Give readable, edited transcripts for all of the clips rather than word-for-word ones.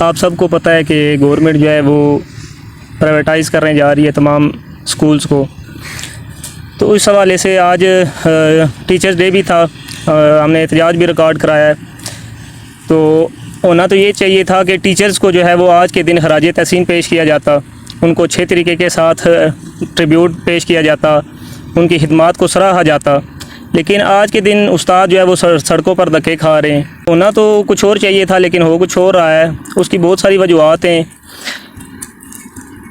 آپ سب کو پتہ ہے کہ گورنمنٹ جو ہے وہ پرائیویٹائز کرنے جا رہی ہے تمام سکولز کو. تو اس حوالے سے آج ٹیچرز ڈے بھی تھا, ہم نے احتجاج بھی ریکارڈ کرایا ہے. تو ہونا تو یہ چاہیے تھا کہ ٹیچرز کو جو ہے وہ آج کے دن خراج تحسین پیش کیا جاتا, ان کو اچھے طریقے کے ساتھ ٹریبیوٹ پیش کیا جاتا, ان کی خدمات کو سراہا جاتا. لیکن آج کے دن استاد جو ہے وہ سڑکوں پر دھکے کھا رہے ہیں. ہونا تو کچھ اور چاہیے تھا لیکن ہو کچھ اور رہا ہے. اس کی بہت ساری وجوہات ہیں.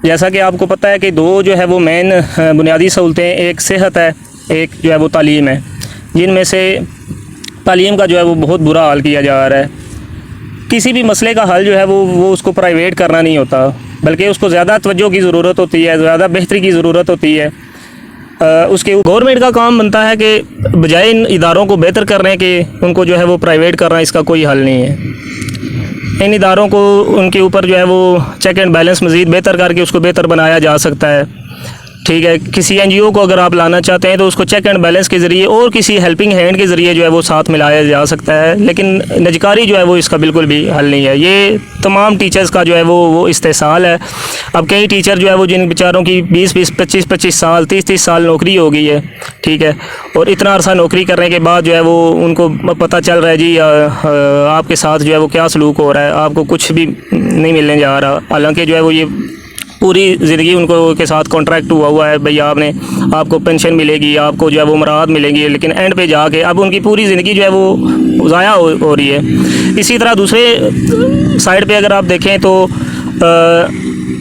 جیسا کہ آپ کو پتہ ہے کہ دو جو ہے وہ مین بنیادی سہولتیں, ایک صحت ہے, ایک جو ہے وہ تعلیم ہے, جن میں سے تعلیم کا جو ہے وہ بہت برا حال کیا جا رہا ہے. کسی بھی مسئلے کا حل جو ہے وہ اس کو پرائیویٹ کرنا نہیں ہوتا, بلکہ اس کو زیادہ توجہ کی ضرورت ہوتی ہے, زیادہ بہتری کی ضرورت ہوتی ہے. اس کے گورنمنٹ کا کام بنتا ہے کہ بجائے ان اداروں کو بہتر کرنے کے ان کو جو ہے وہ پرائیویٹ کرنا اس کا کوئی حل نہیں ہے. ان اداروں کو ان کے اوپر جو ہے وہ چیک اینڈ بیلنس مزید بہتر کر کے اس کو بہتر بنایا جا سکتا ہے. ٹھیک ہے, کسی این جی او کو اگر آپ لانا چاہتے ہیں تو اس کو چیک اینڈ بیلنس کے ذریعے اور کسی ہیلپنگ ہینڈ کے ذریعے جو ہے وہ ساتھ ملایا جا سکتا ہے. لیکن نجکاری جو ہے وہ اس کا بالکل بھی حل نہیں ہے. یہ تمام ٹیچرز کا جو ہے وہ استحصال ہے. اب کئی ٹیچر جو ہے وہ جن بیچاروں کی 20-25 سال 30 سال نوکری ہو گئی ہے, ٹھیک ہے, اور اتنا عرصہ نوکری کرنے کے بعد جو ہے وہ ان کو پتہ چل رہا ہے جی آپ کے ساتھ جو ہے وہ کیا سلوک ہو رہا ہے, آپ کو کچھ بھی نہیں ملنے جا رہا. حالانکہ جو ہے وہ یہ پوری زندگی ان کو کے ساتھ کانٹریکٹ ہوا ہے, بھئی آپ کو پینشن ملے گی, آپ کو جو ہے وہ مراحت ملیں گی, لیکن اینڈ پہ جا کے اب ان کی پوری زندگی جو ہے وہ ضائع ہو رہی ہے. اسی طرح دوسرے سائڈ پہ اگر آپ دیکھیں تو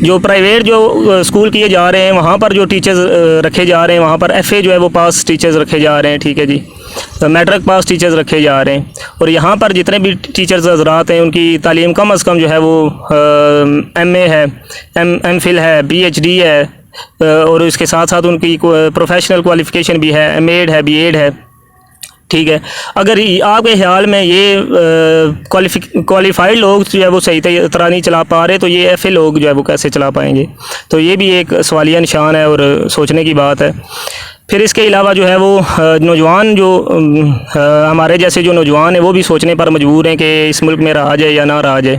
جو پرائیویٹ جو اسکول کیے جا رہے ہیں وہاں پر جو ٹیچرز رکھے جا رہے ہیں وہاں پر ایف اے جو ہے وہ پاس ٹیچرز رکھے جا رہے ہیں, ٹھیک ہے جی, میٹرک پاس ٹیچرز رکھے جا رہے ہیں. اور یہاں پر جتنے بھی ٹیچرز حضرات ہیں ان کی تعلیم کم از کم جو ہے وہ ایم اے ہے, ایم فل ہے, پی ایچ ڈی ہے, اور اس کے ساتھ ساتھ ان کی پروفیشنل کوالیفیکیشن بھی ہے, ایم ایڈ ہے, بی ایڈ ہے. ٹھیک ہے, اگر آپ کے خیال میں یہ کوالیفائڈ لوگ جو ہے وہ صحیح طرح نہیں چلا پا رہے تو یہ ایف اے لوگ جو ہے وہ کیسے چلا پائیں گے؟ تو یہ بھی ایک سوالیہ نشان ہے اور سوچنے کی بات ہے. پھر اس کے علاوہ جو ہے وہ نوجوان جو ہمارے جیسے جو نوجوان ہیں وہ بھی سوچنے پر مجبور ہیں کہ اس ملک میں رہا جائے یا نہ رہا جائے.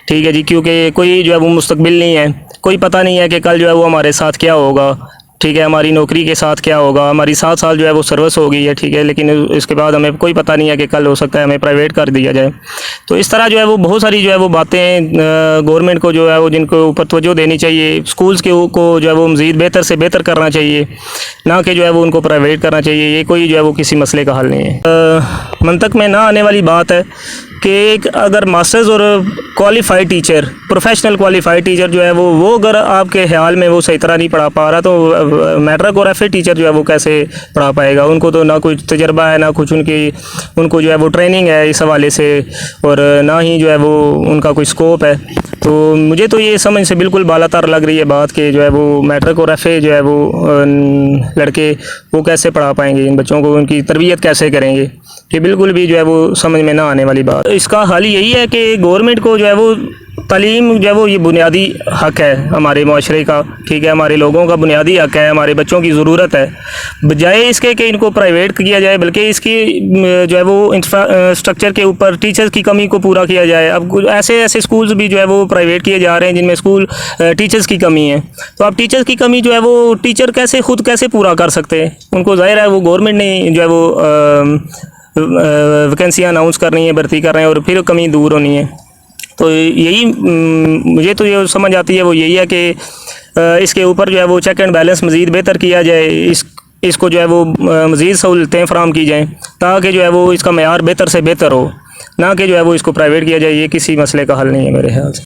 ٹھیک ہے جی, کیونکہ کوئی جو ہے وہ مستقبل نہیں ہے, کوئی پتہ نہیں ہے کہ کل جو ہے وہ ہمارے ساتھ کیا ہوگا. ٹھیک ہے, ہماری نوکری کے ساتھ کیا ہوگا, ہماری 7 سال جو ہے وہ سروس ہو گئی ہے, ٹھیک ہے, لیکن اس کے بعد ہمیں کوئی پتہ نہیں ہے کہ کل ہو سکتا ہے ہمیں پرائیویٹ کر دیا جائے. تو اس طرح جو ہے وہ بہت ساری جو ہے وہ باتیں گورنمنٹ کو جو ہے وہ جن کو اوپر توجہ دینی چاہیے. اسکولز کو جو ہے وہ مزید بہتر سے بہتر کرنا چاہیے, نہ کہ جو ہے وہ ان کو پرائیویٹ کرنا چاہیے. یہ کوئی جو ہے وہ کسی مسئلے کا حل نہیں ہے. منطق میں نہ آنے والی بات ہے کہ اگر ماسٹرز اور qualified teacher, professional qualified teacher جو ہے وہ اگر آپ کے خیال میں وہ صحیح طرح نہیں پڑھا پا رہا تو میٹرک اور ایف اے ٹیچر جو ہے وہ کیسے پڑھا پائے گا؟ ان کو تو نہ کوئی تجربہ ہے, نہ کچھ ان کو جو ہے وہ ٹریننگ ہے اس حوالے سے, اور نہ ہی جو ہے وہ ان کا کوئی اسکوپ ہے. تو مجھے تو یہ سمجھ سے بالکل بالا تر لگ رہی ہے بات کہ جو ہے وہ میٹرک اور ایف اے جو ہے وہ لڑکے وہ کیسے پڑھا پائیں گے, ان بچوں کو ان کی تربیت کیسے کریں گے؟ یہ بالکل بھی جو ہے وہ سمجھ میں نہ آنے والی بات. اس کا حل یہی ہے کہ گورنمنٹ کو جو ہے وہ تعلیم جو ہے وہ یہ بنیادی حق ہے ہمارے معاشرے کا, ٹھیک ہے, ہمارے لوگوں کا بنیادی حق ہے, ہمارے بچوں کی ضرورت ہے. بجائے اس کے کہ ان کو پرائیویٹ کیا جائے بلکہ اس کی جو ہے وہ انفراسٹرکچر کے اوپر ٹیچرز کی کمی کو پورا کیا جائے. اب ایسے اسکولز بھی جو ہے وہ پرائیویٹ کیے جا رہے ہیں جن میں ٹیچرز کی کمی ہے. تو اب ٹیچرز کی کمی جو ہے وہ ٹیچر خود کیسے پورا کر سکتے ہیں؟ ان کو ظاہر ہے وہ گورنمنٹ نے جو ہے وہ ویکینسیاں اناؤنس کرنی ہے, بھرتی کر رہے ہیں اور پھر کمی دور ہونی ہے. تو یہی مجھے تو یہ سمجھ آتی ہے وہ یہی ہے کہ اس کے اوپر جو ہے وہ چیک اینڈ بیلنس مزید بہتر کیا جائے, اس کو جو ہے وہ مزید سہولتیں فراہم کی جائیں تاکہ جو ہے وہ اس کا معیار بہتر سے بہتر ہو, نہ کہ جو ہے وہ اس کو پرائیویٹ کیا جائے. یہ کسی مسئلے کا حل نہیں ہے میرے خیال سے.